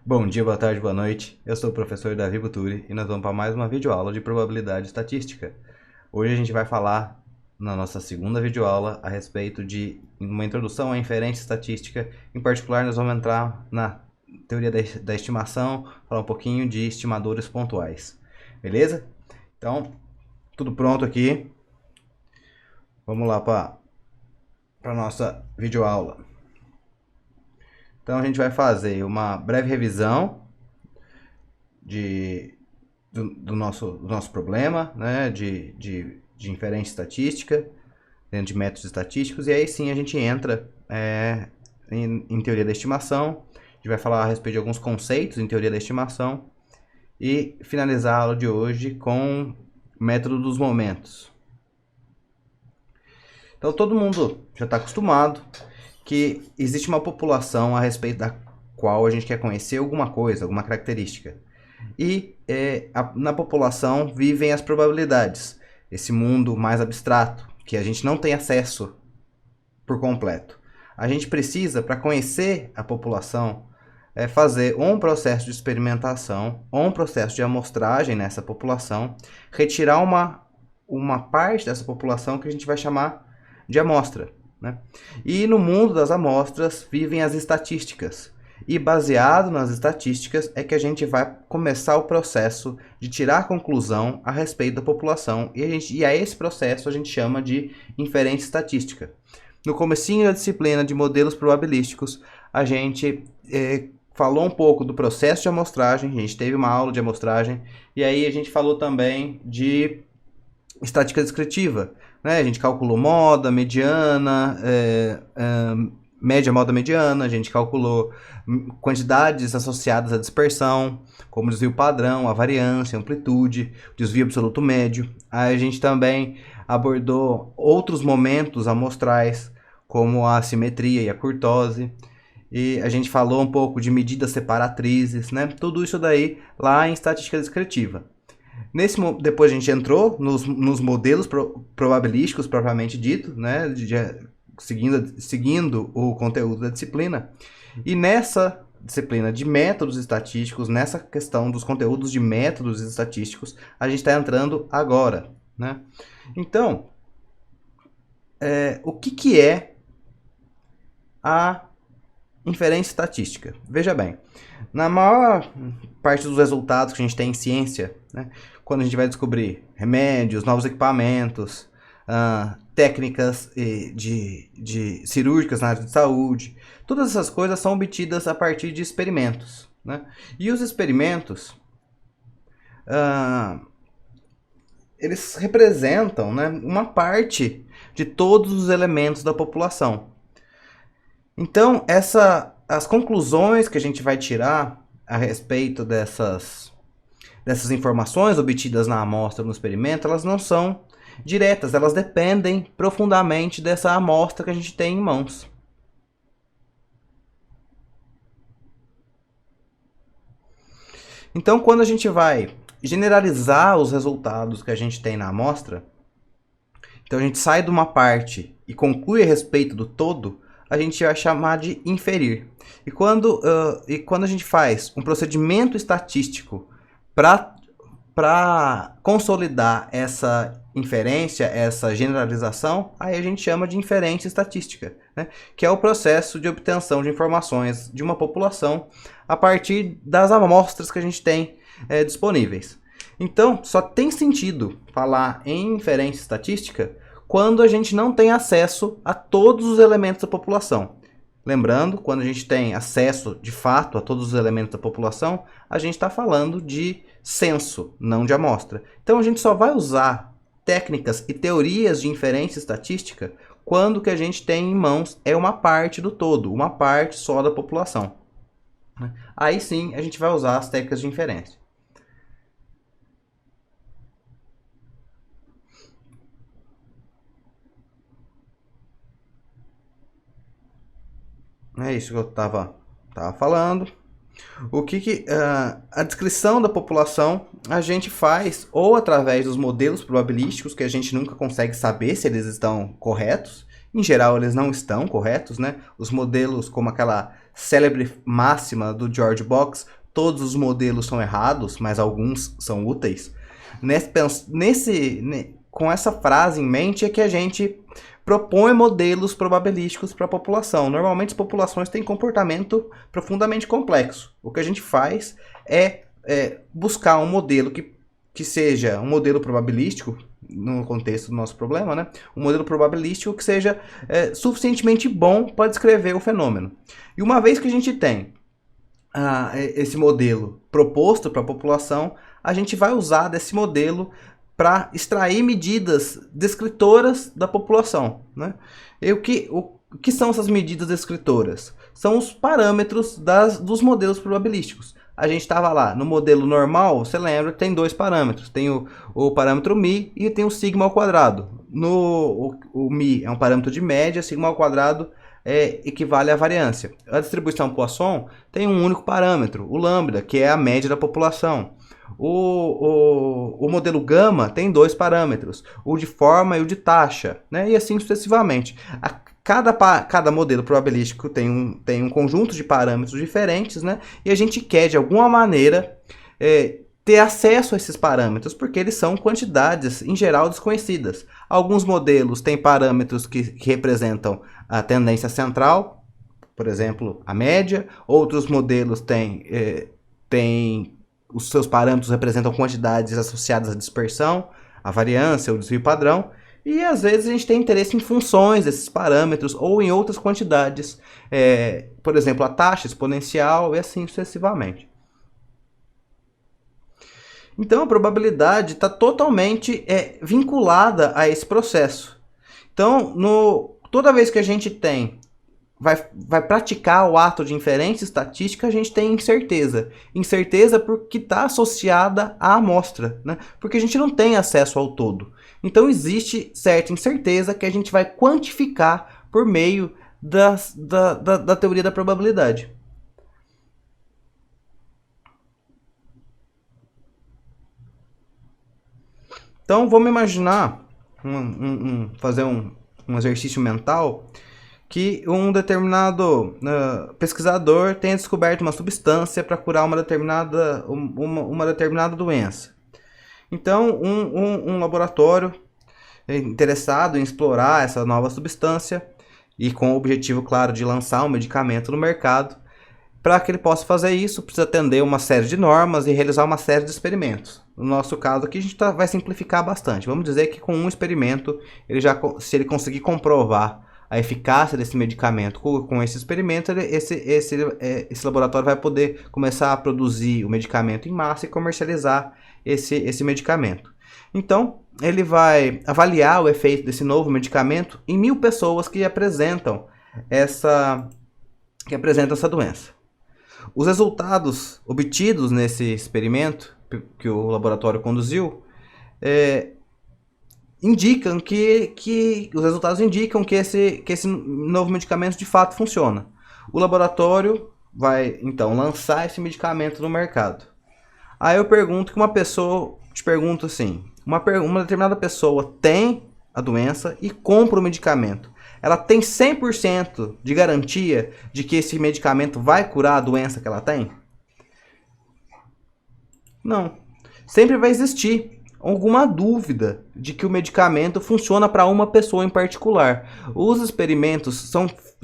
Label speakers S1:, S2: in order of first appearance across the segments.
S1: Bom dia, boa tarde, boa noite. Eu sou o professor Davi Buturi e nós vamos para mais uma videoaula de probabilidade estatística. Hoje a gente vai falar, na nossa segunda videoaula, a respeito de uma introdução à inferência estatística. Em particular, nós vamos entrar na teoria da estimação, falar um pouquinho de estimadores pontuais. Beleza? Então, tudo pronto aqui. Vamos lá para a nossa videoaula. Então a gente vai fazer uma breve revisão do nosso problema, né, de inferência estatística, dentro de métodos estatísticos, e aí sim a gente entra em teoria da estimação. A gente vai falar a respeito de alguns conceitos em teoria da estimação e finalizar a aula de hoje com o método dos momentos. Então todo mundo já está acostumado que existe uma população a respeito da qual a gente quer conhecer alguma coisa, alguma característica. E na população vivem as probabilidades, esse mundo mais abstrato, que a gente não tem acesso por completo. A gente precisa, para conhecer a população, fazer ou um processo de experimentação ou um processo de amostragem nessa população, retirar uma parte dessa população que a gente vai chamar de amostra, né? E no mundo das amostras vivem as estatísticas. E baseado nas estatísticas é que a gente vai começar o processo de tirar a conclusão a respeito da população. E a esse processo a gente chama de inferência estatística. No comecinho da disciplina de modelos probabilísticos, a gente falou um pouco do processo de amostragem, a gente teve uma aula de amostragem, e aí a gente falou também de estatística descritiva, né? A gente calculou moda, mediana, média, moda, mediana, a gente calculou quantidades associadas à dispersão, como desvio padrão, a variância, a amplitude, desvio absoluto médio. Aí a gente também abordou outros momentos amostrais, como a assimetria e a kurtose. E a gente falou um pouco de medidas separatrizes, né? Tudo isso daí lá em estatística descritiva. Depois a gente entrou nos modelos probabilísticos propriamente dito, né? Seguindo o conteúdo da disciplina. E nessa disciplina de métodos estatísticos, nessa questão dos conteúdos de métodos estatísticos, a gente está entrando agora, né? Então, o que é a inferência estatística? Veja bem, na maior parte dos resultados que a gente tem em ciência, né, quando a gente vai descobrir remédios, novos equipamentos, técnicas de cirúrgicas na área de saúde, todas essas coisas são obtidas a partir de experimentos, né? E os experimentos, eles representam, né, uma parte de todos os elementos da população. Então, as conclusões que a gente vai tirar a respeito dessas informações obtidas na amostra, no experimento, elas não são diretas, elas dependem profundamente dessa amostra que a gente tem em mãos. Então, quando a gente vai generalizar os resultados que a gente tem na amostra, então a gente sai de uma parte e conclui a respeito do todo, a gente vai chamar de inferir. E quando a gente faz um procedimento estatístico para consolidar essa inferência, essa generalização, aí a gente chama de inferência estatística, né? Que é o processo de obtenção de informações de uma população a partir das amostras que a gente tem disponíveis. Então, só tem sentido falar em inferência estatística quando a gente não tem acesso a todos os elementos da população. Lembrando, quando a gente tem acesso de fato a todos os elementos da população, a gente está falando de censo, não de amostra. Então a gente só vai usar técnicas e teorias de inferência estatística quando o que a gente tem em mãos é uma parte do todo, uma parte só da população. Aí sim a gente vai usar as técnicas de inferência. É isso que eu estava falando. A descrição da população a gente faz ou através dos modelos probabilísticos, que a gente nunca consegue saber se eles estão corretos. Em geral, eles não estão corretos, né? Os modelos, como aquela célebre máxima do George Box, todos os modelos são errados, mas alguns são úteis. Com essa frase em mente é que a gente propõe modelos probabilísticos para a população. Normalmente as populações têm comportamento profundamente complexo. O que a gente faz é buscar um modelo que seja um modelo probabilístico, no contexto do nosso problema, né? Um modelo probabilístico que seja suficientemente bom para descrever o fenômeno. E uma vez que a gente tem esse modelo proposto para a população, a gente vai usar desse modelo para extrair medidas descritoras da população, né? E o que são essas medidas descritoras? São os parâmetros dos modelos probabilísticos. A gente estava lá no modelo normal, você lembra, tem dois parâmetros. Tem o parâmetro μ e tem o sigma ao quadrado. O μ é um parâmetro de média, sigma ao quadrado equivale à variância. A distribuição Poisson tem um único parâmetro, o lambda, que é a média da população. O modelo gama tem dois parâmetros, o de forma e o de taxa, né? E assim sucessivamente. Cada modelo probabilístico tem um conjunto de parâmetros diferentes, né? E a gente quer, de alguma maneira, ter acesso a esses parâmetros, porque eles são quantidades, em geral, desconhecidas. Alguns modelos têm parâmetros que representam a tendência central, por exemplo, a média. Outros modelos os seus parâmetros representam quantidades associadas à dispersão, à variância, ao desvio padrão. E às vezes a gente tem interesse em funções desses parâmetros ou em outras quantidades, por exemplo, a taxa exponencial e assim sucessivamente. Então a probabilidade está totalmente vinculada a esse processo. Então, toda vez que a gente vai praticar o ato de inferência estatística, a gente tem incerteza. Incerteza porque está associada à amostra, né? Porque a gente não tem acesso ao todo. Então existe certa incerteza que a gente vai quantificar por meio da teoria da probabilidade. Então vamos imaginar, fazer um exercício mental, que um determinado pesquisador tenha descoberto uma substância para curar uma determinada doença. Então, um laboratório interessado em explorar essa nova substância e com o objetivo, claro, de lançar um medicamento no mercado, para que ele possa fazer isso, precisa atender uma série de normas e realizar uma série de experimentos. No nosso caso aqui, a gente vai simplificar bastante. Vamos dizer que com um experimento, se ele conseguir comprovar a eficácia desse medicamento com esse experimento, esse laboratório vai poder começar a produzir o medicamento em massa e comercializar esse medicamento. Então, ele vai avaliar o efeito desse novo medicamento em 1000 pessoas que apresentam essa doença. Os resultados obtidos nesse experimento que o laboratório conduziu os resultados indicam que esse novo medicamento de fato funciona. O laboratório vai então lançar esse medicamento no mercado. Aí eu te pergunto assim, uma determinada pessoa tem a doença e compra o medicamento. Ela tem 100% de garantia de que esse medicamento vai curar a doença que ela tem? Não. Sempre vai existir alguma dúvida de que o medicamento funciona para uma pessoa em particular. Os experimentos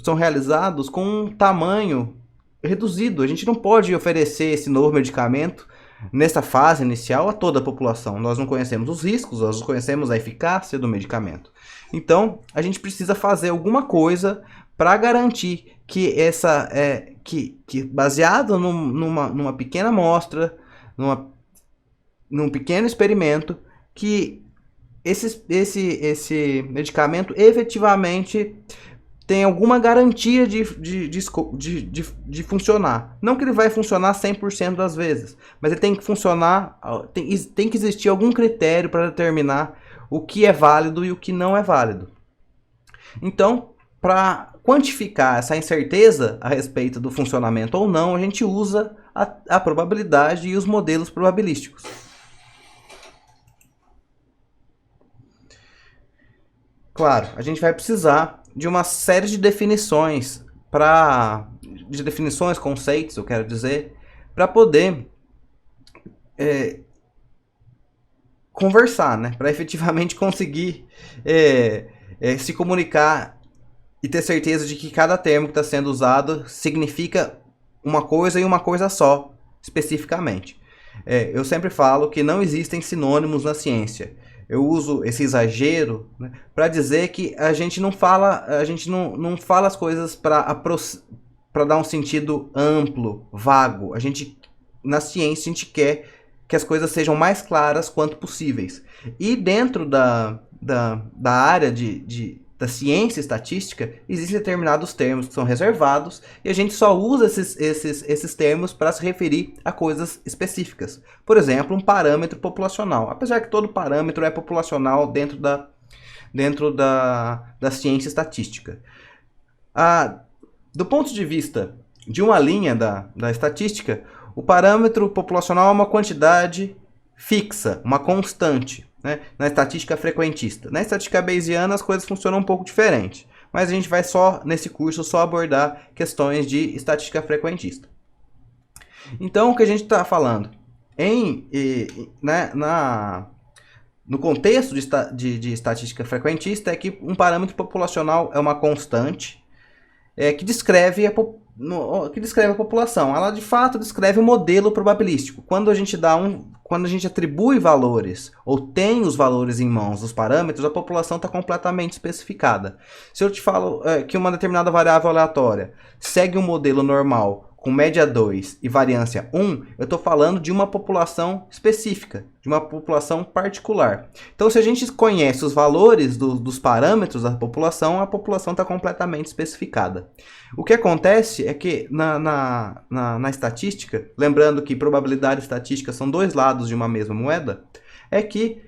S1: são realizados com um tamanho reduzido. A gente não pode oferecer esse novo medicamento nessa fase inicial a toda a população. Nós não conhecemos os riscos, nós não conhecemos a eficácia do medicamento. Então, a gente precisa fazer alguma coisa para garantir que baseado numa pequena amostra, num pequeno experimento, que esse medicamento efetivamente tem alguma garantia de funcionar. Não que ele vai funcionar 100% das vezes, mas ele tem que funcionar, tem que existir algum critério para determinar o que é válido e o que não é válido. Então, para quantificar essa incerteza a respeito do funcionamento ou não, a gente usa a probabilidade e os modelos probabilísticos. Claro, a gente vai precisar de uma série de definições, conceitos, eu quero dizer, para poder conversar, né? Para efetivamente conseguir se comunicar e ter certeza de que cada termo que está sendo usado significa uma coisa e uma coisa só, especificamente. Eu sempre falo que não existem sinônimos na ciência. Eu uso esse exagero, né, para dizer que a gente não fala as coisas para dar um sentido amplo, vago. Na ciência, a gente quer que as coisas sejam mais claras quanto possíveis. E dentro da área da ciência estatística, existem determinados termos que são reservados e a gente só usa esses termos para se referir a coisas específicas. Por exemplo, um parâmetro populacional. Apesar que todo parâmetro é populacional dentro da ciência estatística. Do ponto de vista de uma linha da estatística, o parâmetro populacional é uma quantidade fixa, uma constante, né, na estatística frequentista. Na estatística bayesiana as coisas funcionam um pouco diferente, mas a gente vai nesse curso só abordar questões de estatística frequentista. Então, o que a gente está falando no contexto de estatística frequentista é que um parâmetro populacional é uma constante que descreve a população. Ela de fato descreve um modelo probabilístico. Quando a gente atribui valores ou tem os valores em mãos dos parâmetros, a população está completamente especificada. Se eu te falo que uma determinada variável aleatória segue um modelo normal com média 2 e variância 1, eu estou falando de uma população específica, de uma população particular. Então, se a gente conhece os valores dos parâmetros da população, a população está completamente especificada. O que acontece é que na estatística, lembrando que probabilidade e estatística são dois lados de uma mesma moeda, é que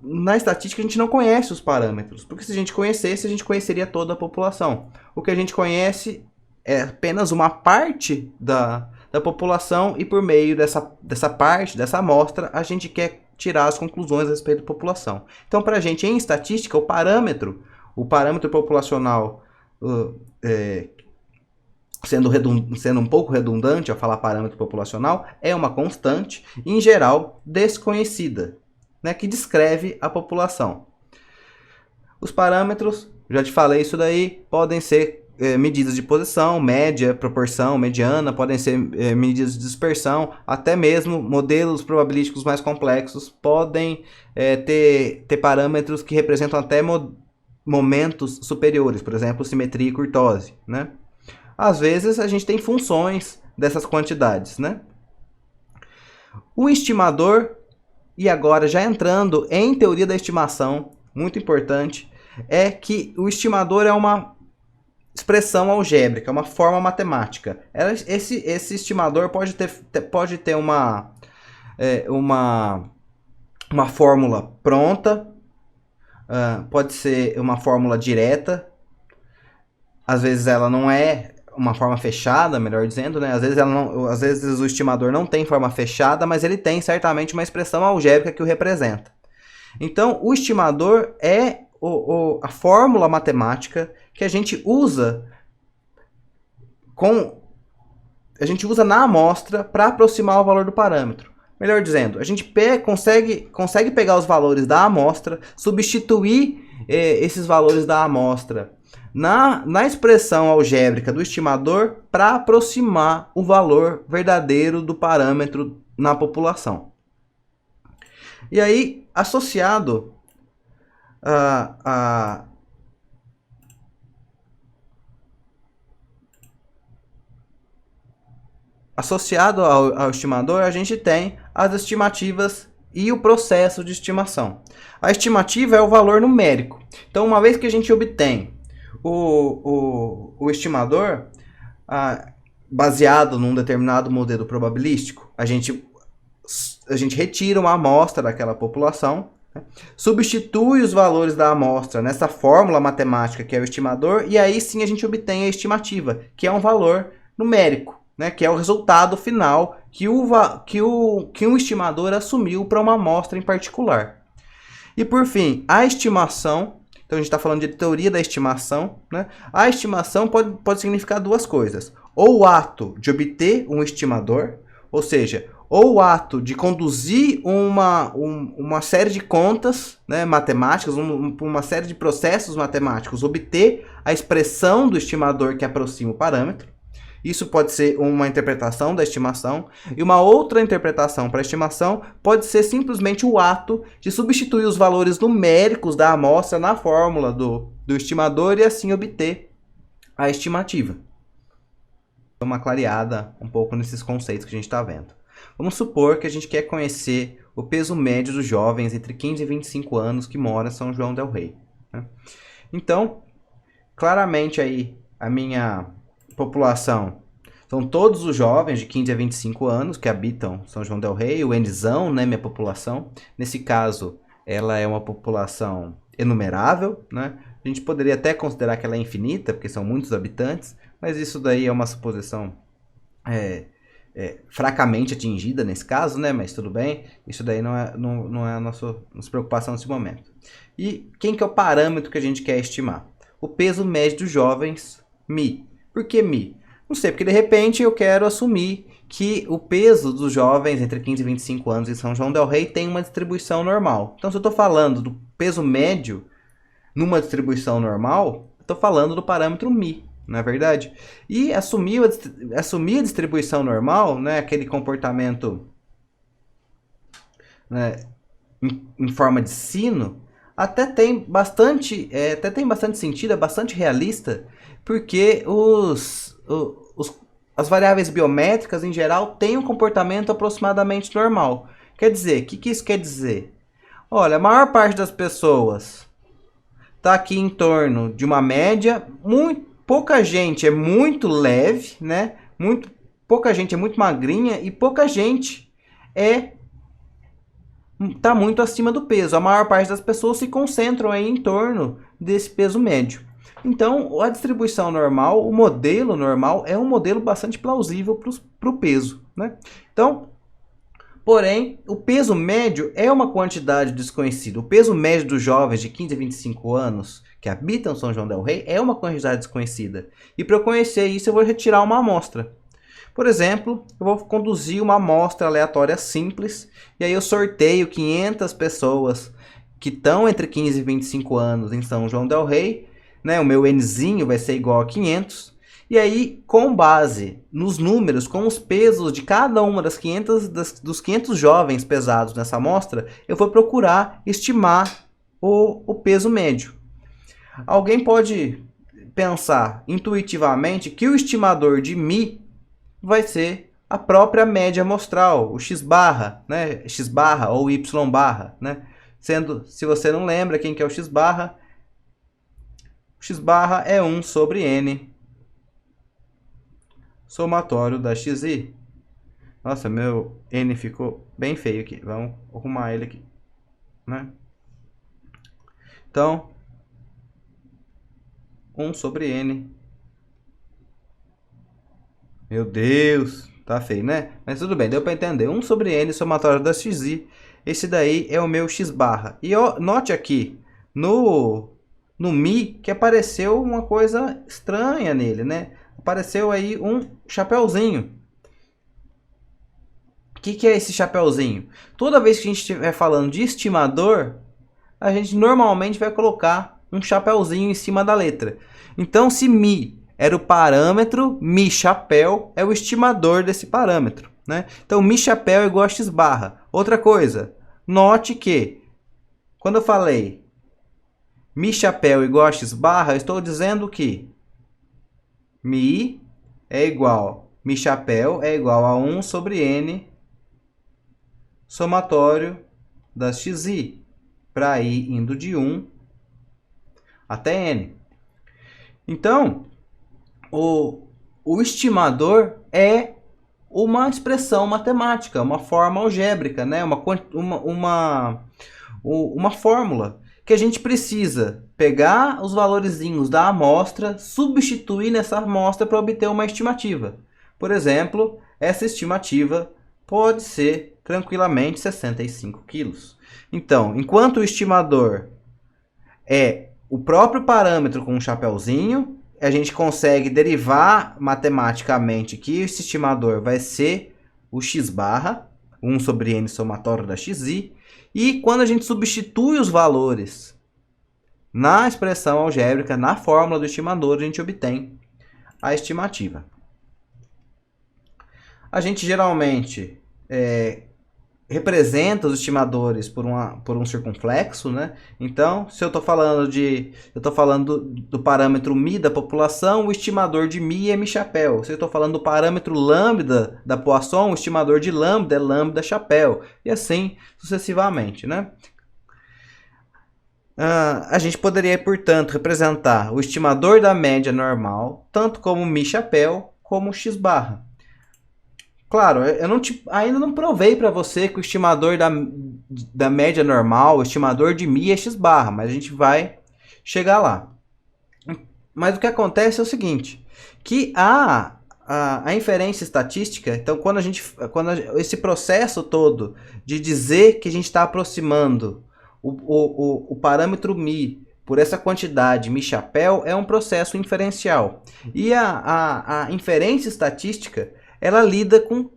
S1: na estatística a gente não conhece os parâmetros, porque se a gente conhecesse, a gente conheceria toda a população. O que a gente conhece é apenas uma parte da população e por meio dessa parte, dessa amostra, a gente quer tirar as conclusões a respeito da população. Então, para a gente, em estatística, o parâmetro populacional, sendo um pouco redundante ao falar parâmetro populacional, é uma constante, em geral, desconhecida, né, que descreve a população. Os parâmetros, já te falei isso daí, podem ser medidas de posição, média, proporção, mediana, podem ser medidas de dispersão, até mesmo modelos probabilísticos mais complexos podem ter parâmetros que representam até momentos superiores, por exemplo, simetria e curtose, né? Às vezes a gente tem funções dessas quantidades, né? O estimador, e agora já entrando em teoria da estimação, muito importante, é que o estimador é uma expressão algébrica, uma forma matemática. Esse estimador pode ter uma fórmula pronta, pode ser uma fórmula direta, às vezes ela não é uma forma fechada, melhor dizendo, né? Às vezes o estimador não tem forma fechada, mas ele tem certamente uma expressão algébrica que o representa. Então, o estimador é a fórmula matemática que a gente usa na amostra para aproximar o valor do parâmetro. Melhor dizendo, a gente consegue pegar os valores da amostra, substituir esses valores da amostra na expressão algébrica do estimador para aproximar o valor verdadeiro do parâmetro na população. E aí, associado ao estimador, a gente tem as estimativas e o processo de estimação. A estimativa é o valor numérico. Então, uma vez que a gente obtém o estimador, baseado num determinado modelo probabilístico, a gente retira uma amostra daquela população, né? Substitui os valores da amostra nessa fórmula matemática que é o estimador, e aí sim a gente obtém a estimativa, que é um valor numérico, né? Que é o resultado final que um estimador assumiu para uma amostra em particular. E por fim, a estimação, Então a gente está falando de teoria da estimação, né? A estimação pode significar duas coisas. Ou o ato de obter um estimador, ou seja, ou o ato de conduzir uma série de contas, né, matemáticas, uma série de processos matemáticos, obter a expressão do estimador que aproxima o parâmetro. Isso pode ser uma interpretação da estimação. E uma outra interpretação para a estimação pode ser simplesmente o ato de substituir os valores numéricos da amostra na fórmula do estimador e assim obter a estimativa. Uma clareada um pouco nesses conceitos que a gente está vendo. Vamos supor que a gente quer conhecer o peso médio dos jovens entre 15 e 25 anos que moram em São João del Rei, né? Então, claramente aí a minha população são todos os jovens de 15 a 25 anos que habitam São João del Rei, o Nzão, né, minha população. Nesse caso, ela é uma população enumerável, né? A gente poderia até considerar que ela é infinita, porque são muitos habitantes, mas isso daí é uma suposição fracamente atingida nesse caso, né? Mas tudo bem, isso daí não é a nossa preocupação nesse momento. E quem que é o parâmetro que a gente quer estimar? O peso médio dos jovens, Mi. Por que Mi? Não sei, porque de repente eu quero assumir que o peso dos jovens entre 15 e 25 anos em São João del Rei tem uma distribuição normal. Então, se eu estou falando do peso médio numa distribuição normal, estou falando do parâmetro Mi, não é verdade? E assumir a distribuição normal, né, aquele comportamento, né, em forma de sino, até tem bastante sentido, é bastante realista, porque as variáveis biométricas, em geral, têm um comportamento aproximadamente normal. Quer dizer, o que isso quer dizer? Olha, a maior parte das pessoas está aqui em torno de uma média, pouca gente é muito leve, né? Pouca gente é muito magrinha e pouca gente está muito acima do peso. A maior parte das pessoas se concentram aí em torno desse peso médio. Então, a distribuição normal, o modelo normal, é um modelo bastante plausível para o peso, né? Então, porém, o peso médio é uma quantidade desconhecida. O peso médio dos jovens de 15 a 25 anos que habitam São João del Rei é uma quantidade desconhecida. E para eu conhecer isso, eu vou retirar uma amostra. Por exemplo, eu vou conduzir uma amostra aleatória simples, e aí eu sorteio 500 pessoas que estão entre 15 e 25 anos em São João del Rei, né? O meu Nzinho vai ser igual a 500, e aí, com base nos números, com os pesos de cada uma dos 500 jovens pesados nessa amostra, eu vou procurar estimar o peso médio. Alguém pode pensar intuitivamente que o estimador de Mi vai ser a própria média amostral, o x-barra, né? X-barra ou y-barra, né? Sendo, se você não lembra quem que é o x-barra é 1 sobre n somatório da xi. Nossa, meu n ficou bem feio aqui. Vamos arrumar ele aqui, né? Então, 1 sobre n. Meu Deus, tá feio, né? Mas tudo bem, deu para entender. 1 sobre n somatório da xi. Esse daí é o meu x-barra. E ó, note aqui, no Mi, que apareceu uma coisa estranha nele, né? Apareceu aí um chapeuzinho. O que é esse chapeuzinho? Toda vez que a gente estiver falando de estimador, a gente normalmente vai colocar um chapeuzinho em cima da letra. Então, se Mi era o parâmetro, Mi chapéu é o estimador desse parâmetro, né? Então, Mi chapéu é igual a x-barra. Outra coisa, note que quando eu falei Mi chapéu igual a x-barra, eu estou dizendo que Mi chapéu é igual a 1 sobre n somatório das xi, para ir indo de 1 até n. Então, o estimador é uma expressão matemática, uma forma algébrica, né? Uma fórmula que a gente precisa pegar os valorezinhos da amostra, substituir nessa amostra para obter uma estimativa. Por exemplo, essa estimativa pode ser tranquilamente 65 quilos. Então, enquanto o estimador é o próprio parâmetro com um chapeuzinho, a gente consegue derivar matematicamente que esse estimador vai ser o x barra, 1 sobre n somatório da xi, e quando a gente substitui os valores na expressão algébrica, na fórmula do estimador, a gente obtém a estimativa. A gente geralmente representa os estimadores por um circunflexo, né? Então, se eu estou falando do parâmetro μ da população, o estimador de μ é μ-chapéu. Se eu estou falando do parâmetro lambda da Poisson, o estimador de lambda é lambda-chapéu. E assim sucessivamente, né? A gente poderia, portanto, representar o estimador da média normal, tanto como μ-chapéu, como x barra. Claro, eu ainda não provei para você que o estimador da média normal, o estimador de μ é x barra, mas a gente vai chegar lá. Mas o que acontece é o seguinte, que a inferência estatística, então quando esse processo todo de dizer que a gente está aproximando o parâmetro μ por essa quantidade μ-chapéu é um processo inferencial. E a inferência estatística, ela lida com...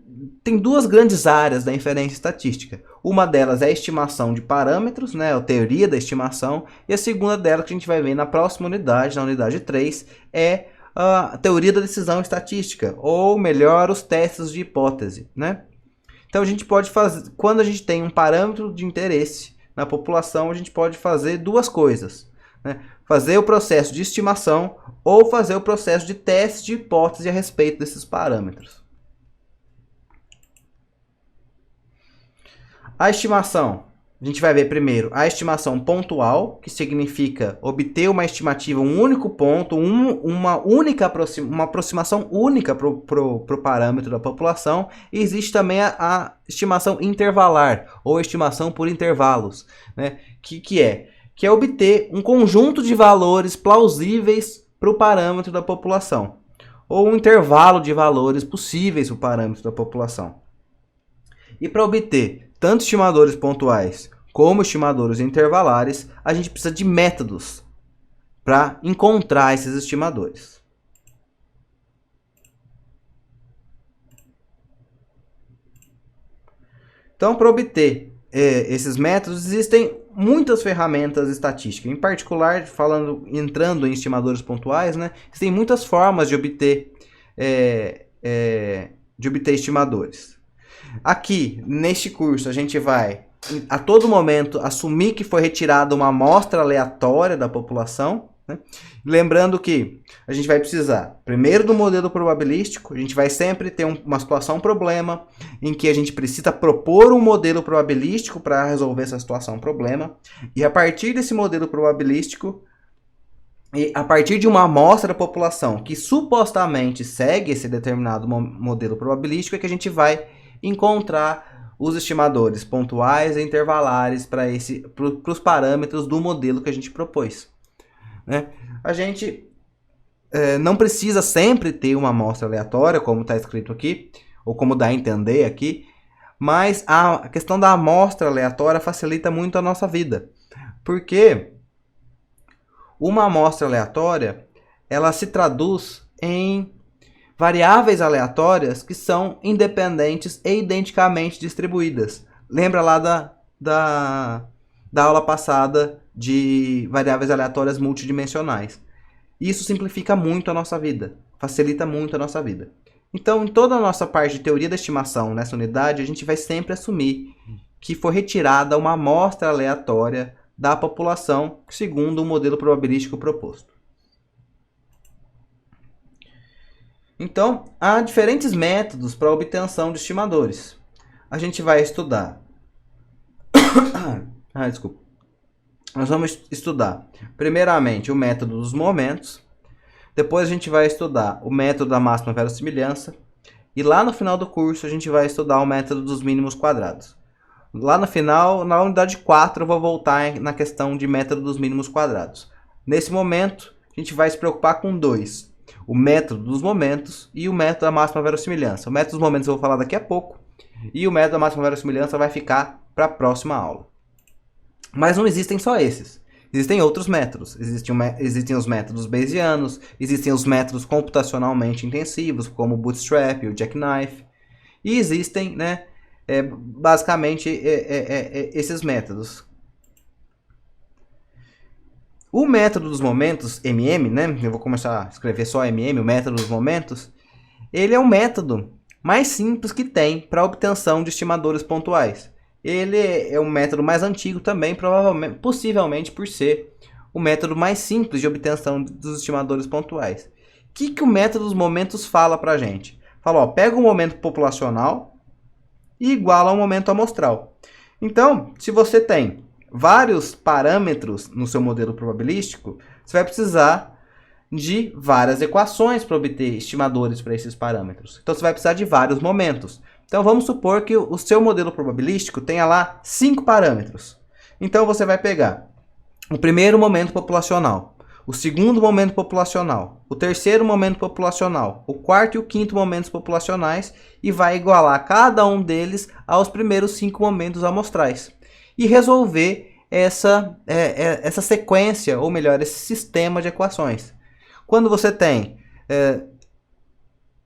S1: Tem duas grandes áreas da inferência estatística. Uma delas é a estimação de parâmetros, né, a teoria da estimação, e a segunda dela, que a gente vai ver na próxima unidade, na unidade 3, é a teoria da decisão estatística, ou melhor, os testes de hipótese, né? Então a gente pode fazer, quando a gente tem um parâmetro de interesse na população, a gente pode fazer duas coisas, né? Fazer o processo de estimação ou fazer o processo de teste de hipótese a respeito desses parâmetros. A estimação, a gente vai ver primeiro a estimação pontual, que significa obter uma estimativa, um único ponto, uma aproximação única para o parâmetro da população. E existe também a estimação intervalar, ou estimação por intervalos, né? Que é obter um conjunto de valores plausíveis para o parâmetro da população, ou um intervalo de valores possíveis para o parâmetro da população. E para obter tanto estimadores pontuais como estimadores intervalares, a gente precisa de métodos para encontrar esses estimadores. Então, para obter esses métodos, existem muitas ferramentas estatísticas. Em particular, entrando em estimadores pontuais, né, existem muitas formas de obter estimadores. Aqui, neste curso, a gente vai, a todo momento, assumir que foi retirada uma amostra aleatória da população, né? Lembrando que a gente vai precisar, primeiro, do modelo probabilístico. A gente vai sempre ter uma situação problema, em que a gente precisa propor um modelo probabilístico para resolver essa situação problema. E a partir desse modelo probabilístico, e a partir de uma amostra da população que supostamente segue esse determinado modelo probabilístico, é que a gente vai encontrar os estimadores pontuais e intervalares para os parâmetros do modelo que a gente propôs, né? A gente não precisa sempre ter uma amostra aleatória, como está escrito aqui, ou como dá a entender aqui, mas a questão da amostra aleatória facilita muito a nossa vida, porque uma amostra aleatória, ela se traduz em variáveis aleatórias que são independentes e identicamente distribuídas. Lembra lá da aula passada de variáveis aleatórias multidimensionais. Isso simplifica muito a nossa vida, facilita muito a nossa vida. Então, em toda a nossa parte de teoria da estimação, nessa unidade, a gente vai sempre assumir que foi retirada uma amostra aleatória da população segundo o modelo probabilístico proposto. Então, há diferentes métodos para a obtenção de estimadores. A gente vai estudar... desculpa. Nós vamos estudar, primeiramente, o método dos momentos. Depois a gente vai estudar o método da máxima verossimilhança. E lá no final do curso, a gente vai estudar o método dos mínimos quadrados. Lá no final, na unidade 4, eu vou voltar na questão de método dos mínimos quadrados. Nesse momento, a gente vai se preocupar com dois: o método dos momentos e o método da máxima verossimilhança. O método dos momentos eu vou falar daqui a pouco, e o método da máxima verossimilhança vai ficar para a próxima aula. Mas não existem só esses. Existem outros métodos. Existem os métodos bayesianos, existem os métodos computacionalmente intensivos, como o Bootstrap e o Jackknife. E existem, né, basicamente, esses métodos. O método dos momentos, MM, né, eu vou começar a escrever só MM, o método dos momentos, ele é o método mais simples que tem para a obtenção de estimadores pontuais. Ele é um método mais antigo também, possivelmente por ser o método mais simples de obtenção dos estimadores pontuais. O que o método dos momentos fala para a gente? Fala, ó, pega o momento populacional e iguala ao momento amostral. Então, se você tem vários parâmetros no seu modelo probabilístico, você vai precisar de várias equações para obter estimadores para esses parâmetros. Então, você vai precisar de vários momentos. Então, vamos supor que o seu modelo probabilístico tenha lá 5 parâmetros. Então, você vai pegar o primeiro momento populacional, o segundo momento populacional, o terceiro momento populacional, o quarto e o quinto momentos populacionais e vai igualar cada um deles aos primeiros 5 momentos amostrais. E resolver essa sequência, ou melhor, esse sistema de equações. Quando você tem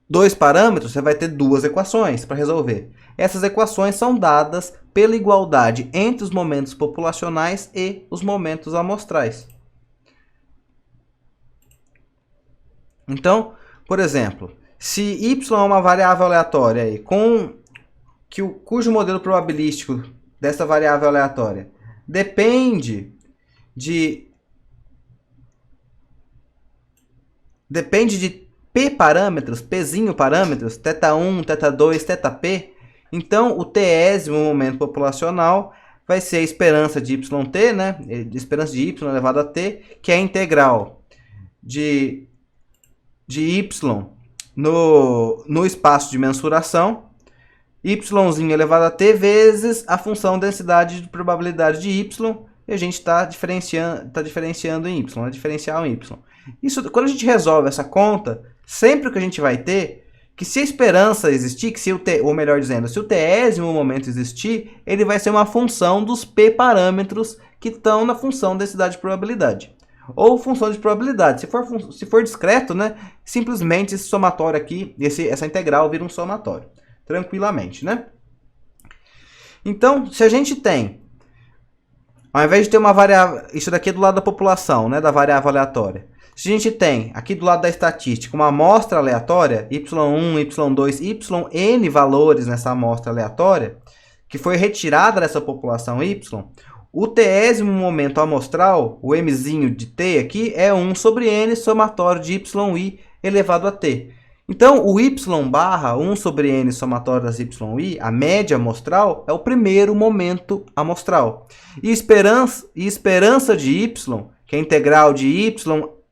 S1: 2 parâmetros, você vai ter 2 equações para resolver. Essas equações são dadas pela igualdade entre os momentos populacionais e os momentos amostrais. Então, por exemplo, se y é uma variável aleatória aí, cujo modelo probabilístico dessa variável aleatória depende de p parâmetros, pzinho parâmetros, θ1, θ2, θp, então o tésimo momento populacional vai ser a esperança de yt, né? A esperança de y elevado a t, que é a integral de y no espaço de mensuração, yzinho elevado a t vezes a função densidade de probabilidade de y, e a gente está diferenciando em y, né? Diferencial em y. Isso, quando a gente resolve essa conta, sempre o que a gente vai ter, que se a esperança existir, ou melhor dizendo, se o tésimo momento existir, ele vai ser uma função dos p parâmetros que estão na função densidade de probabilidade. Ou função de probabilidade. Se for discreto, né, simplesmente esse somatório aqui, essa integral vira um somatório. Tranquilamente, né? Então, se a gente tem, ao invés de ter uma variável, isso daqui é do lado da população, né, da variável aleatória. Se a gente tem, aqui do lado da estatística, uma amostra aleatória, y1, y2, yn valores nessa amostra aleatória, que foi retirada dessa população y, o tésimo momento amostral, o mzinho de t aqui, é 1 sobre n somatório de yi elevado a t. Então, o y barra 1 sobre n somatório das yi, a média amostral, é o primeiro momento amostral. E esperança de y, que é a integral de y,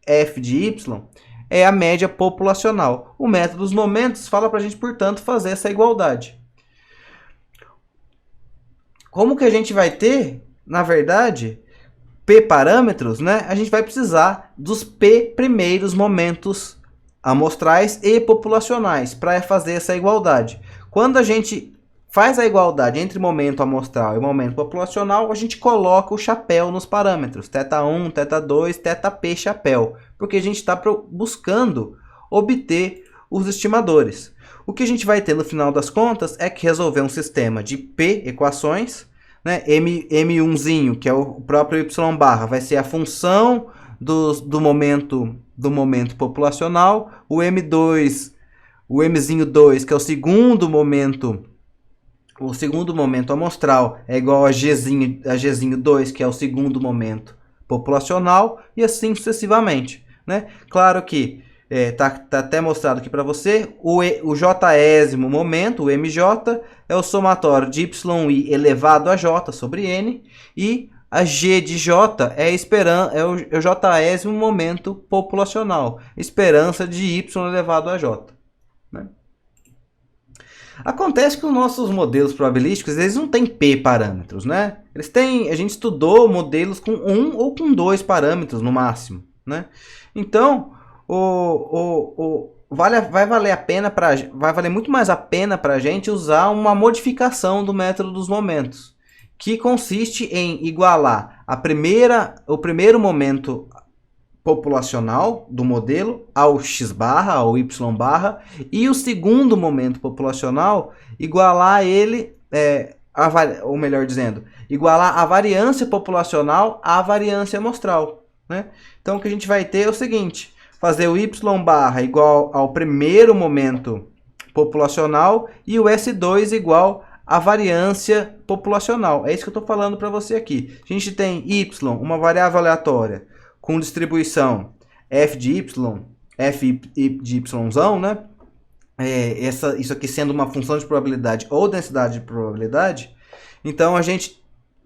S1: f de y, é a média populacional. O método dos momentos fala para a gente, portanto, fazer essa igualdade. Como que a gente vai ter, na verdade, p parâmetros, né? A gente vai precisar dos p primeiros momentos amostrais e populacionais para fazer essa igualdade. Quando a gente faz a igualdade entre momento amostral e momento populacional, a gente coloca o chapéu nos parâmetros, θ1, θ2, θp chapéu, porque a gente está buscando obter os estimadores. O que a gente vai ter no final das contas é que resolver um sistema de p equações, né? M1zinho, que é o próprio y barra, vai ser a função do momento populacional, o M2, o Mzinho 2, que é o segundo momento amostral, é igual a Gzinho 2, que é o segundo momento populacional, e assim sucessivamente, né? Claro que tá até mostrado aqui para você, o jésimo momento, o mj, é o somatório de yi elevado a j sobre n, e a g de j é o jésimo momento populacional, esperança de y elevado a j. Né? Acontece que os nossos modelos probabilísticos, eles não têm p parâmetros, né? A gente estudou modelos com 1 ou com 2 parâmetros no máximo, né? Então, vai valer muito mais a pena para a gente usar uma modificação do método dos momentos, que consiste em igualar o primeiro momento populacional do modelo ao x barra, ao y barra, e o segundo momento populacional igualar ele, ou melhor dizendo, igualar a variância populacional à variância amostral, né? Então o que a gente vai ter é o seguinte: fazer o y barra igual ao primeiro momento populacional e o S2 igual à variância populacional. É isso que eu estou falando para você aqui. A gente tem y, uma variável aleatória, com distribuição f de y, f de y, né? Isso aqui sendo uma função de probabilidade ou densidade de probabilidade. Então,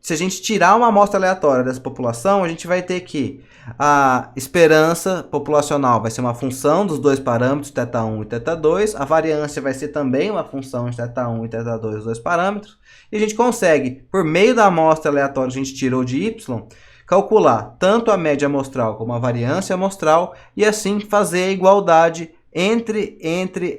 S1: se a gente tirar uma amostra aleatória dessa população, a gente vai ter que a esperança populacional vai ser uma função dos dois parâmetros, θ1 e θ2. A variância vai ser também uma função de θ1 e θ2, os dois parâmetros. E a gente consegue, por meio da amostra aleatória que a gente tirou de y, calcular tanto a média amostral como a variância amostral e assim fazer a igualdade entre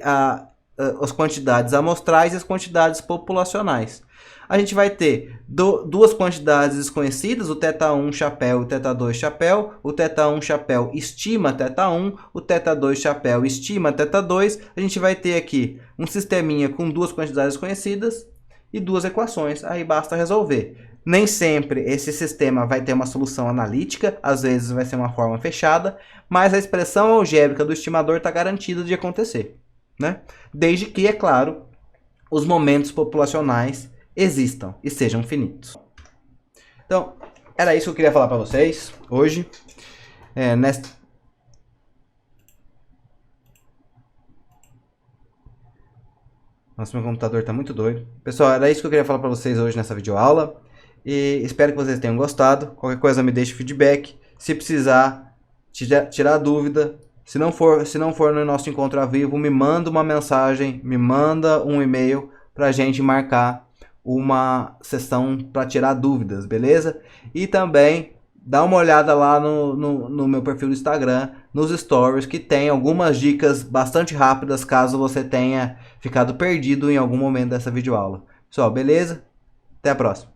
S1: as quantidades amostrais e as quantidades populacionais. A gente vai ter duas quantidades desconhecidas, o θ1 chapéu e o θ2 chapéu. O θ1 chapéu estima θ1, o θ2 chapéu estima θ2. A gente vai ter aqui um sisteminha com duas quantidades desconhecidas e duas equações. Aí basta resolver. Nem sempre esse sistema vai ter uma solução analítica, às vezes vai ser uma forma fechada, mas a expressão algébrica do estimador está garantida de acontecer, né? Desde que, é claro, os momentos populacionais existam e sejam finitos. Então, era isso que eu queria falar para vocês hoje. Nossa, meu computador está muito doido. Pessoal, era isso que eu queria falar para vocês hoje nessa videoaula. E espero que vocês tenham gostado. Qualquer coisa me deixe feedback. Se precisar tirar dúvida, se não for no nosso encontro ao vivo, me manda uma mensagem, me manda um e-mail para a gente marcar uma sessão para tirar dúvidas, beleza? E também dá uma olhada lá no meu perfil do Instagram, nos stories, que tem algumas dicas bastante rápidas caso você tenha ficado perdido em algum momento dessa videoaula. Pessoal, beleza? Até a próxima.